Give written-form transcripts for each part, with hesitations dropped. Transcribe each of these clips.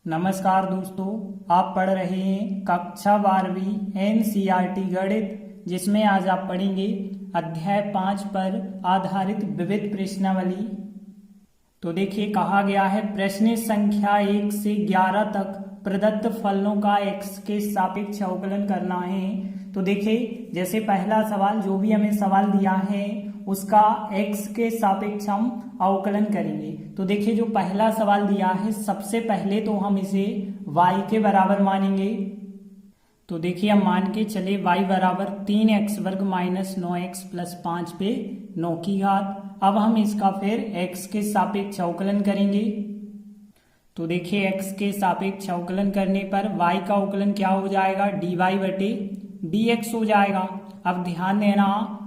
नमस्कार दोस्तों, आप पढ़ रहे हैं कक्षा 12वीं एनसीईआरटी गणित, जिसमें आज आप पढ़ेंगे अध्याय 5 पर आधारित विविध प्रश्नावली। तो देखिए, कहा गया है प्रश्न संख्या 1 से 11 तक प्रदत्त फलनों का x के सापेक्ष अवकलन करना है। तो देखिए, जैसे पहला सवाल जो भी हमें सवाल दिया है उसका x के सापेक्ष हम अवकलन करेंगे। तो देखिए, जो पहला सवाल दिया है सबसे पहले तो हम इसे y के बराबर मानेंगे। तो देखिए, हम मान के चले y बराबर 3x वर्ग माइनस 9x प्लस 5 पे 9 की घात। अब हम इसका फिर x के सापेक्ष अवकलन करेंगे। तो देखिए, x के सापेक्ष अवकलन करने पर y का अवकलन क्या हो जाएगा, dy बटे dx हो जाएगा। अब ध्यान देना,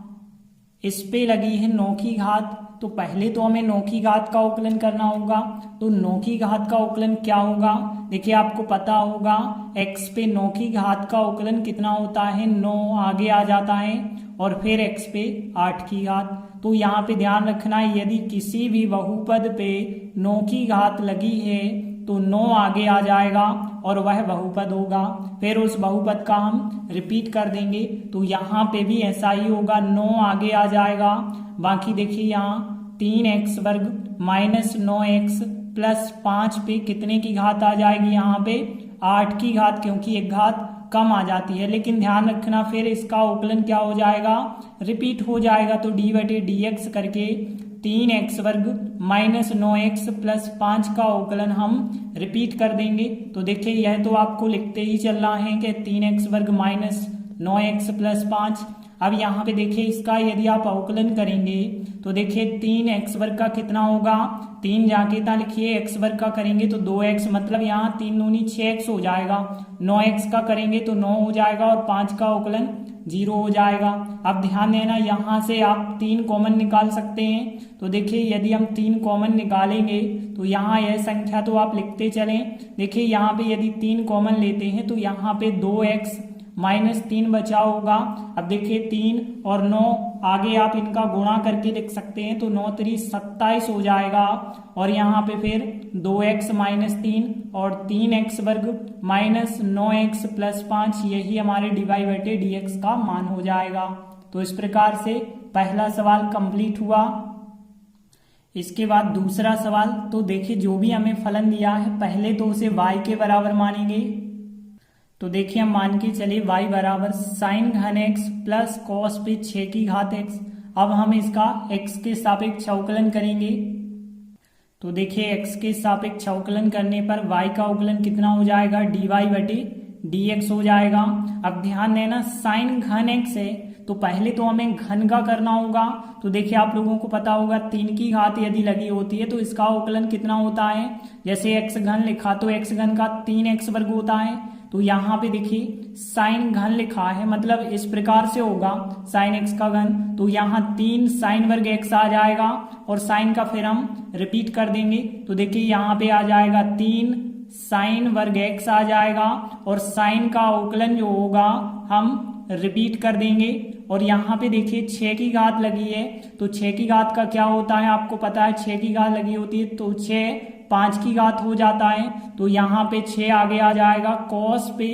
इस पे लगी है 9 की घात, तो पहले तो हमें 9 की घात का अवकलन करना होगा। तो 9 की घात का अवकलन क्या होगा, देखिए आपको पता होगा x पे 9 की घात का अवकलन कितना होता है, 9 आगे आ जाता है और फिर x पे 8 की घात। तो यहाँ पे ध्यान रखना, यदि किसी भी बहुपद पे 9 की घात लगी है तो 9 आगे आ जाएगा और वह बहुपद होगा। फिर उस बहुपद का हम रिपीट कर देंगे, तो यहाँ पे भी ऐसा ही होगा, 9 आगे आ जाएगा। बाकी देखिए, यहाँ 3x वर्ग माइनस 9x प्लस 5 पे कितने की घात आ जाएगी, यहाँ पे 8 की घात, क्योंकि एक घात कम आ जाती है। लेकिन ध्यान रखना, फिर इसका अवकलन क्या हो जाएगा, रिपीट हो जाएगा। तो डी बटे डी एक्स करके 3x वर्ग माइनस 9x प्लस 5 का अवकलन हम रिपीट कर देंगे। तो देखिए, यह तो आपको लिखते ही चलना है कि 3x वर्ग माइनस 9x प्लस 5। अब यहाँ पे देखिए, इसका यदि आप अवकलन करेंगे तो देखिए 3x वर्ग का कितना होगा, 3 जाके था लिखिए, x वर्ग का करेंगे तो 2x, मतलब यहाँ 3 दूनी 6x हो जाएगा। 9x का करेंगे तो 9 हो जाएगा और 5 का अवकलन 0 हो जाएगा। अब ध्यान देना, यहाँ से आप 3 कॉमन निकाल सकते हैं। तो देखिए, यदि हम 3 कॉमन निकालेंगे तो यहाँ यह संख्या तो आप लिखते चलें। देखिए, यहाँ पे यदि 3 कॉमन लेते हैं तो यहाँ पे 2x माइनस 3 बचा होगा। अब देखिए, 3 और 9 आगे आप इनका गुणा करके लिख सकते हैं, तो 9 3 27 हो जाएगा। और यहाँ पे फिर 2x माइनस 3 और 3x वर्ग माइनस 9x प्लस 5, यही हमारे डिवाई बटे dx का मान हो जाएगा। तो इस प्रकार से पहला सवाल कंप्लीट हुआ। इसके बाद दूसरा सवाल, तो देखिए जो भी हमें फलन दिया है पहले तो उसे y के बराबर मानेंगे। तो देखिए, हम मान के चले y बराबर साइन घन x प्लस कॉस पे 6 की घात x। अब हम इसका x के सापेक्ष अवकलन करेंगे। तो देखिए, x के सापेक्ष अवकलन करने पर y का अवकलन कितना हो जाएगा, dy बटे dx हो जाएगा। अब ध्यान देना, साइन घन x है तो पहले तो हमें घन का करना होगा। तो देखिए, आप लोगों को पता होगा 3 की घात यदि लगी होती है तो इसका अवकलन कितना होता है, जैसे x घन लिखा तो x घन का 3x वर्ग होता है। तो यहाँ पे देखिए साइन घन लिखा है, मतलब इस प्रकार से होगा साइन x का घन, तो यहाँ 3 साइन वर्ग x आ जाएगा और साइन का फिर हम रिपीट कर देंगे। तो देखिए, यहाँ पे आ जाएगा 3 साइन वर्ग x आ जाएगा और साइन का अवकलन जो होगा हम रिपीट कर देंगे। और यहाँ पे देखिए 6 की घात लगी है, तो 6 की घात का क्या होता है आपको पता है, 6 की घात लगी होती है तो 6 5 की घात हो जाता है। तो यहाँ पे 6 आगे आ जाएगा, कॉस पे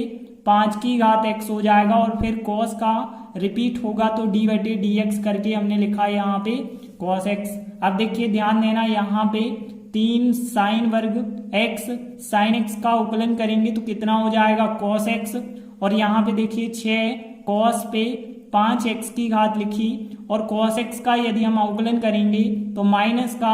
5 की घात x हो जाएगा और फिर कॉस का रिपीट होगा तो d बटे dx करके हमने लिखा है यहाँ पे कॉस x। अब देखिए, ध्यान देना, यहाँ पे 3 साइन वर्ग x साइन x का अवकलन करेंगे तो कितना हो जाएगा, कॉस x। और यहाँ पे देखिए 6 कॉस पे 5x की घात लिखी और cos x का यदि हम अवकलन करेंगे तो माइनस का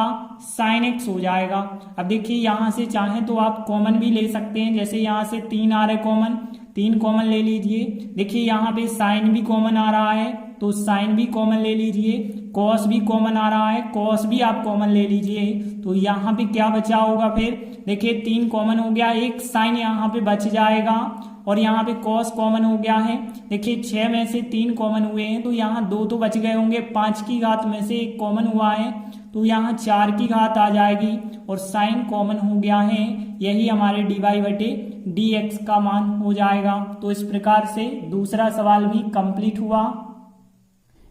sin x हो जाएगा। अब देखिए, यहाँ से चाहें तो आप कॉमन भी ले सकते हैं, जैसे यहाँ से 3 आ रहे कॉमन, 3 कॉमन ले लीजिए। देखिए, यहाँ पे sin भी कॉमन आ रहा है तो sin भी कॉमन ले लीजिए, cos भी कॉमन आ रहा है, cos भी आप कॉमन ले लीजिए। तो यहाँ पे क्या बचा होगा, फिर देखिए 3 कॉमन हो गया, एक sin यहाँ पे बच जाएगा और यहाँ पे cos कॉमन हो गया है। देखिए, 6 में से 3 कॉमन हुए हैं तो यहाँ 2 तो बच गए होंगे, 5 की घात में से 1 कॉमन हुआ है तो यहाँ 4 की घात आ जाएगी और साइन कॉमन हो गया है, यही हमारे dy बटे dx का मान हो जाएगा। तो इस प्रकार से दूसरा सवाल भी कंप्लीट हुआ।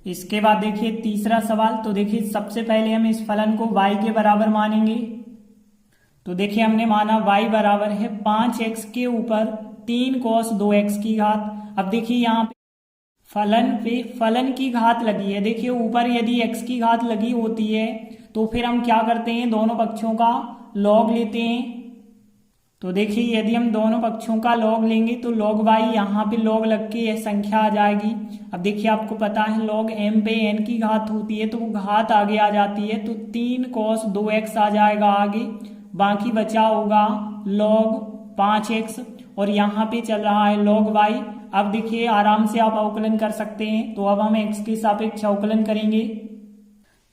इसके बाद देखिए तीसरा सवाल, तो देखिए सबसे पहले हम इस फलन को y के बराबर मानेंगे। तो देखिए हमने माना y बराबर है 5x के ऊपर 3 cos 2x की घात। अब देखिए यहाँ पे फलन की घात लगी है। देखिए ऊपर यदि x की घात लगी होती है तो फिर हम क्या करते हैं, दोनों पक्षों का लॉग लेते हैं। तो देखिए यदि हम दोनों पक्षों का लॉग लेंगे तो log y यहाँ पे log लग के यह संख्या आ जाएगी। अब देखिए आपको पता है log m पे n की घात होती है तो वो घात आगे आ जाती है, तो 3 cos 2x आ जाएगा आगे, बाकी बचा होगा log 5x और यहाँ पे चल रहा है log y। अब देखिए आराम से आप अवकलन कर सकते हैं। तो अब हम x के सापेक्ष अवकलन करेंगे।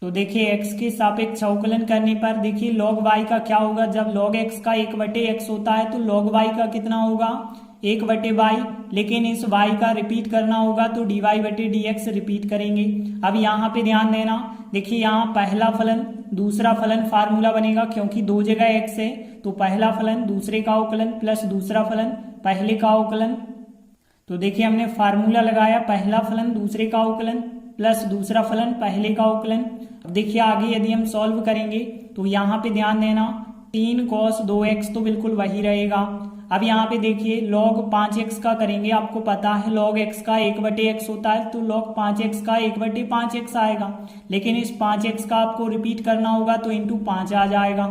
तो देखिए x के सापेक्ष अवकलन करने पर देखिए log y का क्या होगा, जब log x का 1/x होता है तो log y का कितना होगा 1/y, लेकिन इस y का रिपीट करना होगा तो dy/dx रिपीट करेंगे। अब यहाँ पे ध्यान देना, देखिए यहाँ पहला फलन दूसरा फलन फार्मूला बनेगा, क्योंकि दो जगह x है तो पहला फलन दूसरे का अवकलन प्लस दूसरा फलन पहले का अवकलन। तो देखिए हमने फार्मूला लगाया, पहला फलन दूसरे का अवकलन प्लस दूसरा फलन पहले का अवकलन। अब देखिए आगे यदि हम सॉल्व करेंगे तो यहाँ पे ध्यान देना 3 cos 2x तो बिल्कुल वही रहेगा। अब यहाँ पे देखिए log 5x का करेंगे, आपको पता है log x का 1/x होता है तो log 5x का 1/5x आएगा, लेकिन इस 5x का आपको रिपीट करना होगा तो इंटू 5 आ जाएगा।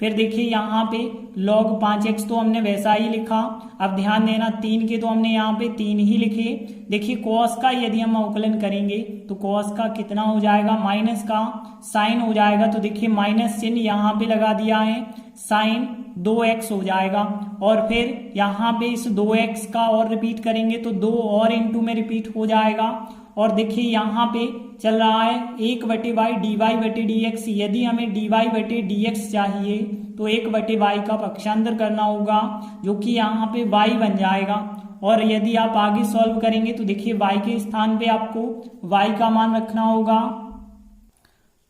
फिर देखिए यहाँ पे log 5x तो हमने वैसा ही लिखा। अब ध्यान देना 3 के तो हमने यहाँ पे 3 ही लिखे। देखिए cos का यदि हम अवकलन करेंगे तो cos का कितना हो जाएगा, माइनस का साइन हो जाएगा। तो देखिए माइनस चिन्ह यहाँ पे लगा दिया है, साइन 2x हो जाएगा। और फिर यहाँ पे इस 2x का और रिपीट करेंगे तो 2 और इंटू में रिपीट हो जाएगा। और देखिए यहाँ पे चल रहा है 1/y dy/dx। यदि हमें dy/dx चाहिए तो 1/y का पक्षांतर करना होगा, जो कि यहाँ पे y बन जाएगा। और यदि आप आगे सॉल्व करेंगे तो देखिए y के स्थान पे आपको y का मान रखना होगा।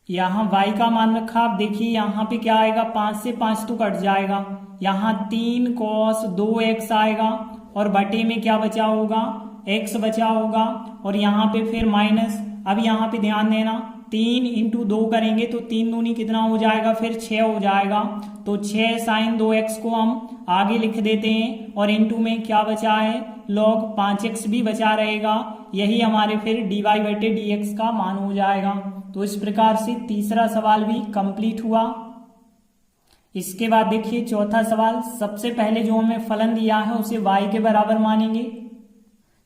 यहाँ y का मान रखा, आप देखिए यहाँ पे क्या आएगा, 5 से 5 तो कट जाएगा, यहाँ 3 cos 2x आएगा और बटे में क्या बचा होगा, x बचा होगा। और यहाँ पे फिर माइनस। अब यहाँ पे ध्यान देना 3 इंटू 2 करेंगे तो 3 दूनी कितना हो जाएगा, फिर 6 हो जाएगा। तो 6 साइन 2x को हम आगे लिख देते हैं और इंटू में क्या बचा है, log 5x भी बचा रहेगा। यही हमारे फिर dy/dx का मान हो जाएगा। तो इस प्रकार से तीसरा सवाल भी कंप्लीट हुआ। इसके बाद देखिए चौथा सवाल। सबसे पहले जो हमें फलन दिया है उसे y के बराबर मानेंगे।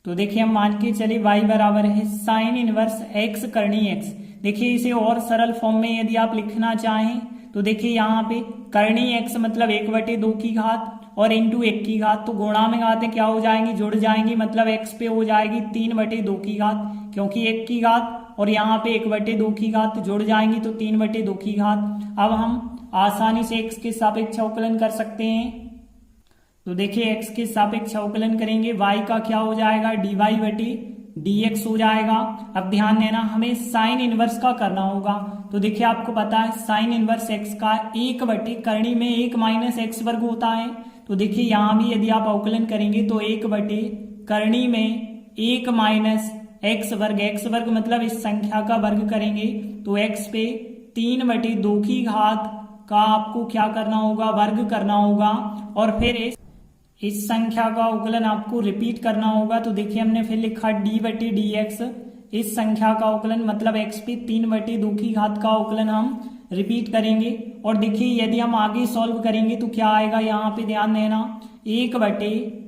तो देखिए हम मान के चले y बराबर है साइन इनवर्स x करनी x। देखिए इसे और सरल फॉर्म में यदि आप लिखना चाहें तो देखिए यहाँ पे करनी x मतलब 1/2 की घात और इंटू 1 की घात, तो गुणा में घातें क्या हो जाएंगी, जुड़ जाएंगी, मतलब x पे हो जाएगी 3/2 की घात, क्योंकि 1 की घात और यहाँ पे 1/2 की घात जुड़ जाएंगी तो 3/2 की घात। अब हम आसानी से x के सापेक्ष अवकलन कर सकते हैं। तो देखिए x के सापेक्ष अवकलन करेंगे, y का क्या हो जाएगा, dy/dx हो जाएगा। अब ध्यान देना हमें साइन इनवर्स का करना होगा। तो देखिए आपको पता है साइन इनवर्स x का 1 करनी में 1 माइनस x वर्ग होता है। तो देखिए यहाँ भी यदि आप अवकलन करेंगे तो 1 करनी में 1 माइनस x वर्ग मतलब इस संख्या का वर्ग करेंगे तो x पे 3/2 की घात का आपको क्या करना होगा, वर्ग करना होगा। और फिर इस संख्या का अवकलन आपको रिपीट करना होगा। तो देखिए हमने फिर लिखा dy/dx, इस संख्या का अवकलन मतलब x पे 3/2 की घात का अवकलन हम रिपीट करेंगे। और देखिए यदि हम आगे सॉल्व करेंगे तो क्या आएगा, यहाँ पे ध्यान देना 1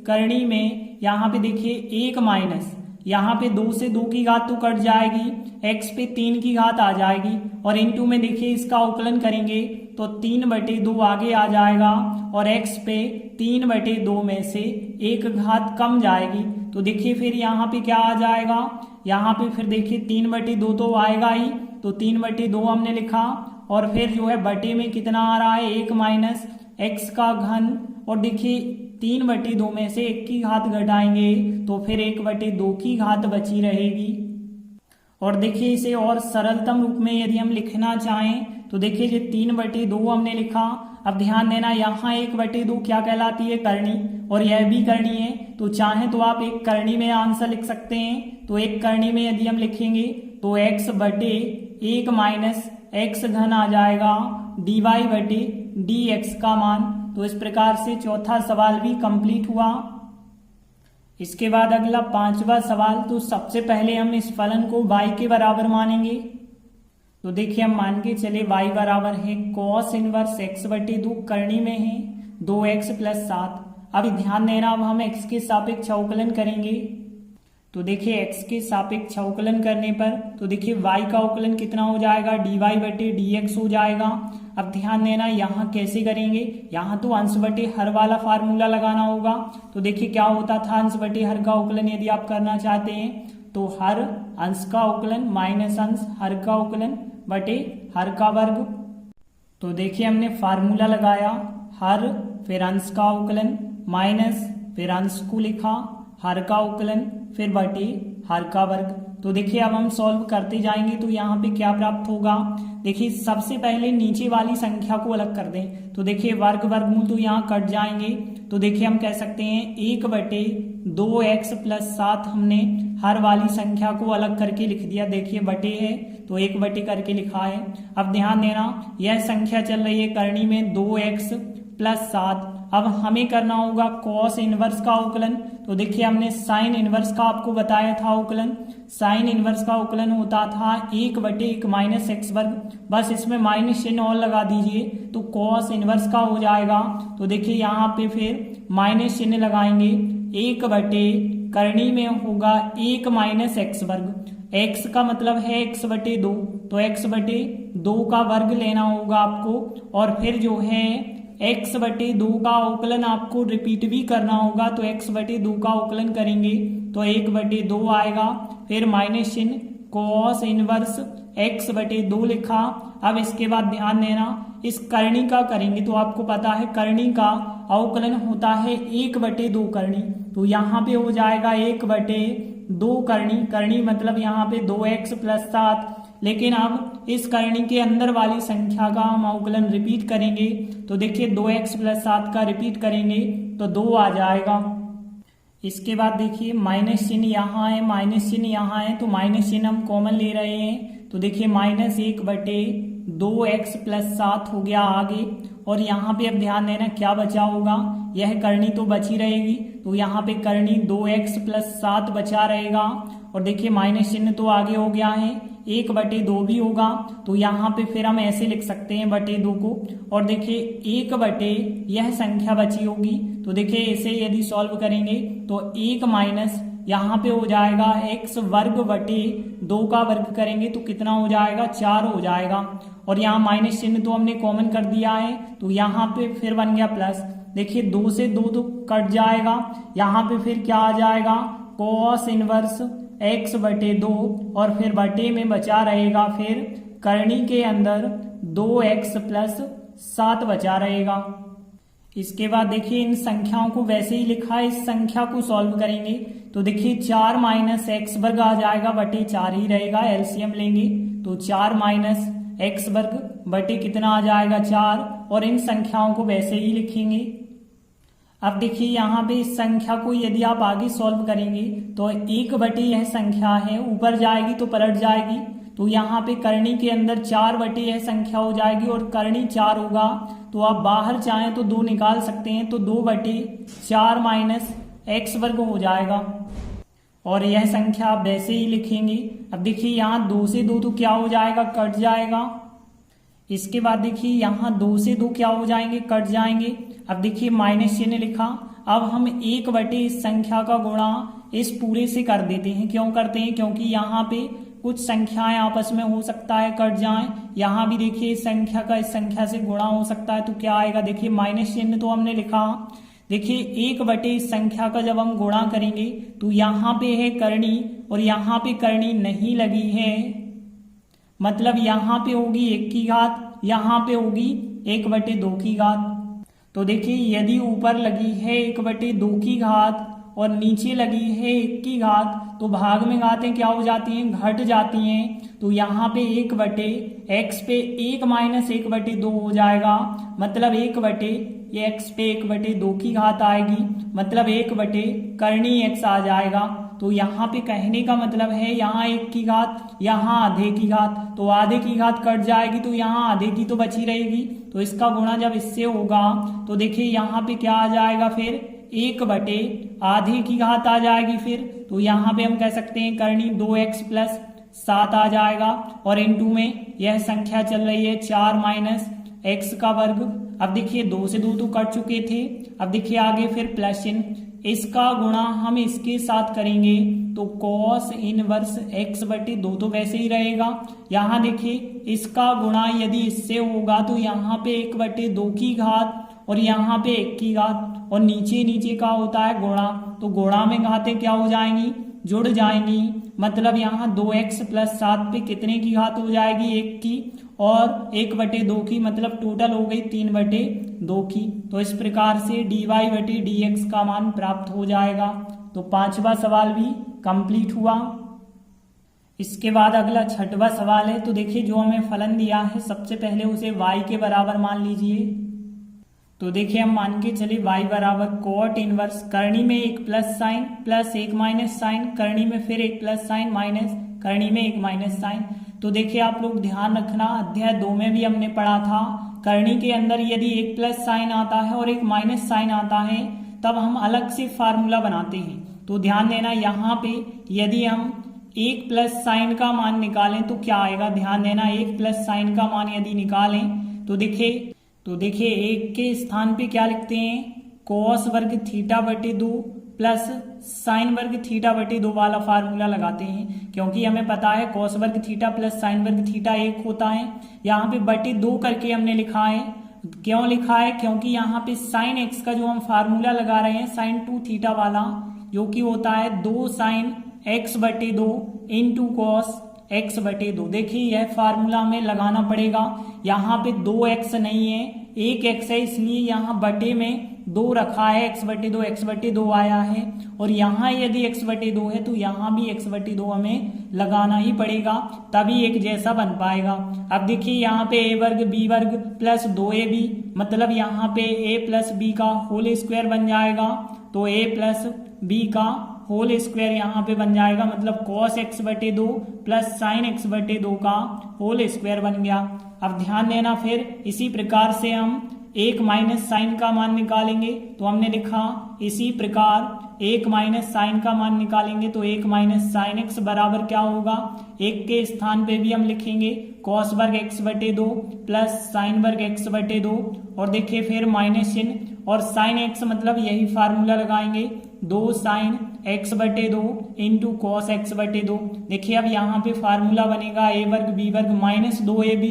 करनी में यहाँ पे देखिए 1 माइनस, यहाँ पे 2 से 2 की घात तो कट जाएगी, x पे 3 की घात आ जाएगी और इंटू में देखिए इसका अवकलन करेंगे तो 3/2 आगे आ जाएगा और x पे 3/2 में से 1 घात कम जाएगी। तो देखिए फिर यहाँ पे क्या आ जाएगा, यहाँ पे फिर देखिए 3/2 तो आएगा ही, तो 3/2 हमने लिखा और फिर जो है बटे में कितना आ रहा है, 1 माइनस x का घन। और देखिए 3/2 में से 1 की घात घटाएंगे तो फिर 1/2 की घात बची रहेगी। और देखिए इसे और सरलतम रूप में यदि हम लिखना चाहें तो देखिए ये 3/2 हमने लिखा। अब ध्यान देना यहाँ 1/2 क्या कहलाती है, करनी, और यह भी करनी है। तो चाहे तो आप एक करनी में आंसर लिख सकते हैं। तो एक करनी में यदि हम लिखेंगे तो x/1 माइनस x घन आ जाएगा dy/dx dx का मान। तो इस प्रकार से चौथा सवाल भी कंप्लीट हुआ। इसके बाद अगला पांचवा सवाल। तो सबसे पहले हम इस फलन को y के बराबर मानेंगे। तो देखिए हम मान के चले y बराबर है cos इनवर्स x बटे 2, करनी में है 2x + 7। अब ध्यान देना, अब हम x के सापेक्ष अवकलन करेंगे। तो देखिए x के सापेक्ष अवकलन करने पर तो देखिए y का अवकलन कितना हो जाएगा, dy बटे dx हो जाएगा। अब ध्यान देना यहाँ कैसे करेंगे, यहाँ तो अंश बटे हर वाला फार्मूला लगाना होगा। तो देखिए क्या होता था, अंश बटे हर का अवकलन यदि आप करना चाहते हैं तो हर अंश का अवकलन माइनस अंश हर का अवकलन बटे हर का वर्ग। तो देखिए हमने फार्मूला लगाया, हर फिर अंश का अवकलन माइनस फिर अंश को लिखा हर का अवकलन फिर बटे हर का वर्ग। तो देखिए अब हम सॉल्व करते जाएंगे तो यहाँ पे क्या प्राप्त होगा। देखिए सबसे पहले नीचे वाली संख्या को अलग कर दें। तो देखिए वर्ग वर्गमूल तो यहाँ कट जाएंगे। तो देखिए हम कह सकते हैं 1/2x + 7 हमने हर वाली संख्या को अलग करके लिख दिया। देखिए बटे है तो 1 बटे करके लिखा है। अब ध्यान देना, यह संख्या चल रही है करनी में 2x + 7। अब हमें करना होगा cos इनवर्स का अवकलन। तो देखिए हमने साइन इनवर्स का आपको बताया था अवकलन। साइन इनवर्स का अवकलन होता था 1/1 - x वर्ग। बस इसमें माइनस चिन्ह और लगा दीजिए तो cos इनवर्स का हो जाएगा। तो देखिए यहाँ पे फिर माइनस चिन्ह लगाएंगे, 1 बटे करनी में होगा 1 - x वर्ग। x का मतलब है x बटे 2, तो x बटे 2 का वर्ग लेना होगा आपको। और फिर जो है x बटे 2 का अवकलन आपको रिपीट भी करना होगा। तो x बटे 2 का अवकलन करेंगे तो 1 बटे 2 आएगा, फिर माइनस चिन्ह cos इनवर्स x बटे 2 लिखा। अब इसके बाद ध्यान देना, इस करनी का करेंगे तो आपको पता है करनी का अवकलन होता है 1 बटे 2 करनी। तो यहाँ पे हो जाएगा 1 बटे 2 करनी। करनी मतलब यहाँ पे 2x + 7। लेकिन अब इस करनी के अंदर वाली संख्या का हम अवकलन रिपीट करेंगे। तो देखिए 2x + 7 का रिपीट करेंगे तो 2 आ जाएगा। इसके बाद देखिए माइनस चिन्ह यहाँ है, माइनस चिन्ह यहाँ है, तो माइनस चिन्ह हम कॉमन ले रहे हैं। तो देखिए -1 बटे 2x + 7 हो गया आगे। और यहाँ पे अब ध्यान देना क्या बचा होगा, यह करनी तो बची रहेगी। तो यहाँ पे करनी 2x + 7 बचा रहेगा। और देखिए माइनस चिन्ह तो आगे हो गया है, 1 बटे 2 भी होगा। तो यहाँ पे फिर हम ऐसे लिख सकते हैं बटे 2 को। और देखिए 1 बटे यह संख्या बची होगी। तो देखिए इसे यदि सॉल्व करेंगे तो 1 माइनस यहाँ पे हो जाएगा x वर्ग बटे 2 का वर्ग करेंगे तो कितना हो जाएगा, 4 हो जाएगा। और यहाँ माइनस चिन्ह तो हमने कॉमन कर दिया है तो यहाँ पे फिर बन गया प्लस। देखिए 2 से 2 तो कट जाएगा, यहाँ पे फिर क्या आ जाएगा cos इनवर्स x बटे 2 और फिर बटे में बचा रहेगा फिर करनी के अंदर 2x + 7 बचा रहेगा। इसके बाद देखिए इन संख्याओं को वैसे ही लिखा है, इस संख्या को सॉल्व करेंगे तो देखिए 4 - x वर्ग आ जाएगा बटे 4 ही रहेगा, एलसीएम लेंगे तो 4 - x वर्ग बटे कितना आ जाएगा 4। और इन संख्याओं को वैसे ही लिखेंगे। अब देखिए यहाँ पे इस संख्या को यदि आप आगे सॉल्व करेंगे तो 1 बटे यह संख्या है ऊपर जाएगी तो पलट जाएगी। तो यहाँ पे करनी के अंदर 4 बटे यह संख्या हो जाएगी और करनी 4 होगा। तो आप बाहर चाहें तो 2 निकाल सकते हैं, तो 2 बटे 4 - x वर्ग हो जाएगा। और यह संख्या आप वैसे ही लिखेंगे। अब देखिए यहाँ 2 से 2 तो क्या हो जाएगा, कट जाएगा। इसके बाद देखिए यहाँ 2 से 2 क्या हो जाएंगे, कट जाएंगे। अब देखिए माइनस चिन्ह लिखा। अब हम 1 बटे इस संख्या का गुणा इस पूरे से कर देते हैं। क्यों करते हैं, क्योंकि यहाँ पे कुछ संख्याएं आपस में हो सकता है कट जाएं। यहाँ भी देखिए इस संख्या का इस संख्या से गुणा हो सकता है तो क्या आएगा, देखिए माइनस चिन्ह तो हमने लिखा। देखिए 1 बटे इस संख्या का जब हम गुणा करेंगे तो यहाँ पे है करनी और यहाँ पे करनी नहीं लगी है, मतलब यहाँ पे होगी 1 की घात, यहाँ पे होगी 1 बटे 2 की घात। तो देखिए यदि ऊपर लगी है 1 बटे 2 की घात और नीचे लगी है 1 की घात तो भाग में घातें क्या हो जाती हैं, घट जाती हैं। तो यहाँ पे 1 बटे x पे 1 - 1 बटे 2 हो जाएगा, मतलब 1 बटे ये x पे 1 बटे 2 की घात आएगी, मतलब 1 बटे करनी x आ जाएगा। तो यहाँ पे कहने का मतलब है यहाँ 1 की घात, यहाँ आधे की घात, तो आधे की घात कट जाएगी तो यहाँ आधे की तो बची रहेगी, तो इसका गुणा जब इससे होगा तो देखिए यहाँ पे क्या आ जाएगा, फिर 1 बटे आधे की घात आ जाएगी फिर, तो यहाँ पे हम कह सकते हैं करनी 2x प्लस 7 आ जाएगा, और इनटू में यह संख्या चल रही है 4 माइनस x का वर्ग। अब देखिए 2 से 2 तो कट चुके थे, अब देखिए आगे फिर प्लस चिन्ह, इसका गुणा हम इसके साथ करेंगे तो cos इनवर्स x बटे 2 तो वैसे ही रहेगा। यहाँ देखिए इसका गुणा यदि इससे होगा तो यहाँ पे 1 बटे 2 की घात और यहाँ पे 1 की घात, और नीचे नीचे का होता है गुणा, तो गुणा में घातें क्या हो जाएंगी, जुड़ जाएंगी, मतलब यहाँ 2x प्लस 7 पे कितने की घात हो जाएगी, 1 की, और 1 बटे 2 की, मतलब टोटल हो गई 3 बटे 2 की। तो इस प्रकार से dy बटे dx का मान प्राप्त हो जाएगा। तो 5वां सवाल भी कंप्लीट हुआ। इसके बाद अगला 6वां सवाल है। तो देखिए जो हमें फलन दिया है सबसे पहले उसे y के बराबर मान लीजिए। तो देखिए हम मान के चले y बराबर cot इनवर्स, करनी में 1 plus sine plus 1 minus sine, करनी में फिर 1 प्लस साइन माइनस करनी में 1 माइनस साइन। तो देखिए आप लोग ध्यान रखना, अध्याय 2 में भी हमने पढ़ा था, करनी के अंदर यदि 1 प्लस साइन आता है और 1 माइनस साइन आता है तब हम अलग से फार्मूला बनाते हैं। तो ध्यान देना यहाँ पे यदि हम 1 प्लस साइन का मान निकालें तो क्या आएगा, ध्यान देना 1 प्लस साइन का मान यदि निकालें तो देखिए 1 के स्थान पे क्या लिखते हैं, cos वर्ग थीटा बटे 2 प्लस साइन वर्ग थीटा बटे 2 वाला फार्मूला लगाते हैं, क्योंकि हमें पता है cos वर्ग थीटा प्लस साइन वर्ग थीटा 1 होता है। यहाँ पे बटे 2 करके हमने लिखा है, क्यों लिखा है, क्योंकि यहाँ पे साइन x का जो हम फार्मूला लगा रहे हैं साइन 2 थीटा वाला, जो कि होता है 2 साइन x बटे 2 इंटू कॉस x बटे 2। देखिए यह फार्मूला हमें लगाना पड़ेगा, यहाँ पे 2x नहीं है 1x है, इसलिए यहाँ बटे में 2 रखा है, x बटे 2 आया है, और यहाँ यदि x बटे 2 है तो यहाँ भी x बटे 2 हमें लगाना ही पड़ेगा, तभी एक जैसा बन पाएगा। अब देखिए यहाँ पे a वर्ग b वर्ग प्लस 2ab, मतलब यहाँ पे a प्लस b का होल स्क्वायर बन जाएगा, तो a प्लस b का होल स्क्वायर यहाँ पे बन जाएगा, मतलब cos x बटे 2 प्लस साइन x बटे 2 का होल स्क्वायर बन गया। अब ध्यान देना फिर इसी प्रकार से हम 1 माइनस साइन का मान निकालेंगे, तो हमने लिखा इसी प्रकार 1 माइनस साइन का मान निकालेंगे तो 1 माइनस साइन x बराबर क्या होगा, 1 के स्थान पे भी हम लिखेंगे cos वर्ग x बटे 2 प्लस साइन वर्ग x बटे 2, और देखिए फिर माइनस चिन्ह, और साइन x मतलब यही फार्मूला लगाएंगे 2 साइन x बटे 2 इंटू कॉस x बटे 2। देखिए अब यहाँ पे फार्मूला बनेगा a वर्ग b वर्ग माइनस 2ab,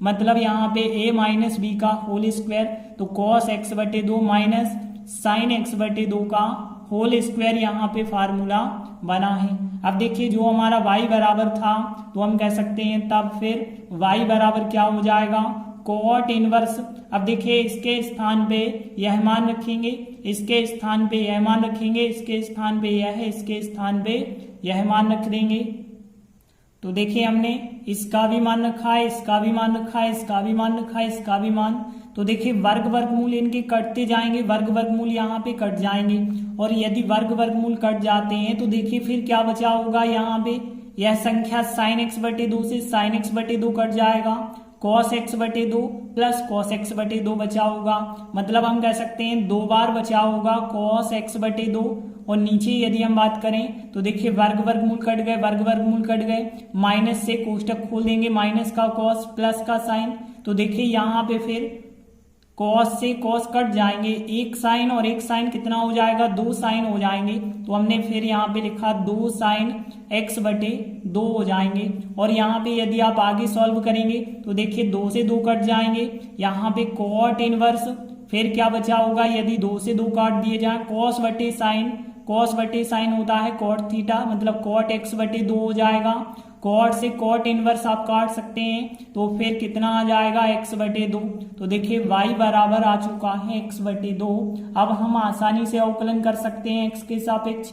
मतलब यहाँ पे a माइनस b का होल स्क्वायर, तो कॉस x बटे 2 माइनस साइन x बटे 2 का होल स्क्वायर यहाँ पे फार्मूला बना है। अब देखिए जो हमारा y बराबर था तो हम कह सकते हैं तब फिर y बराबर क्या हो जाएगा, cot इनवर्स। अब देखिए इसके स्थान पे यह मान रखेंगे, इसके स्थान पे यह मान रखेंगे, इसके स्थान पे यह है, इसके स्थान पे यह मान रख देंगे। तो देखिए हमने इसका भी मान रखा है, इसका भी मान रखा है, इसका भी मान रखा है, इसका भी मान। तो देखिए वर्ग वर्गमूल इनके कटते जाएंगे, वर्ग वर्गमूल यहाँ पे कट जाएंगे, और यदि वर्ग वर्गमूल कट जाते हैं तो देखिए फिर क्या बचा होगा, यहाँ पे यह संख्या साइन x बटे 2 से साइन x बटे 2 कट जाएगा, cos x बटे 2 प्लस cos x बटे 2 बचा होगा, मतलब हम कह सकते हैं 2 बार बचा होगा cos x बटे 2। और नीचे यदि हम बात करें तो देखिए वर्ग वर्गमूल कट गए, वर्ग वर्गमूल कट गए, माइनस से कोष्टक खोल देंगे, माइनस का cos प्लस का साइन, तो देखिए यहाँ पे फिर cos से cos कट जाएंगे, एक साइन और एक साइन कितना हो जाएगा, 2 साइन हो जाएंगे, तो हमने फिर यहाँ पे लिखा 2 साइन x बटे 2 हो जाएंगे। और यहाँ पे यदि आप आगे सॉल्व करेंगे तो देखिए 2 से 2 कट जाएंगे, यहाँ पे cot इनवर्स, फिर क्या बचा होगा, यदि 2 से 2 काट दिए जाए cos बटे साइन, cos बटे साइन होता है cot थीटा, मतलब cot x बटे 2 हो जाएगा, cot से cot इनवर्स आप काट सकते हैं, तो फिर कितना आ जाएगा, x बटे 2। तो देखिए y बराबर आ चुका है x बटे 2। अब हम आसानी से अवकलन कर सकते हैं x के सापेक्ष।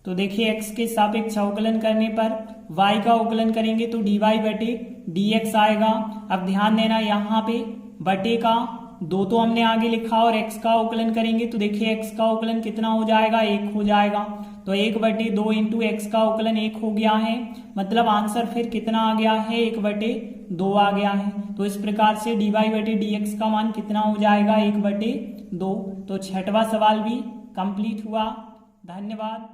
तो देखिए x के सापेक्ष अवकलन करने पर y का अवकलन करेंगे तो dy बटे dx आएगा। अब ध्यान देना यहाँ पे बटे का 2 तो हमने आगे लिखा और x का अवकलन करेंगे तो देखिए x का अवकलन कितना हो जाएगा, 1 हो जाएगा। तो 1/2 इंटू एक्स का अवकलन 1 हो गया है, मतलब आंसर फिर कितना आ गया है, 1/2 आ गया है। तो इस प्रकार से dy/dx का मान कितना हो जाएगा, 1/2। तो छठवां सवाल भी कंप्लीट हुआ। धन्यवाद।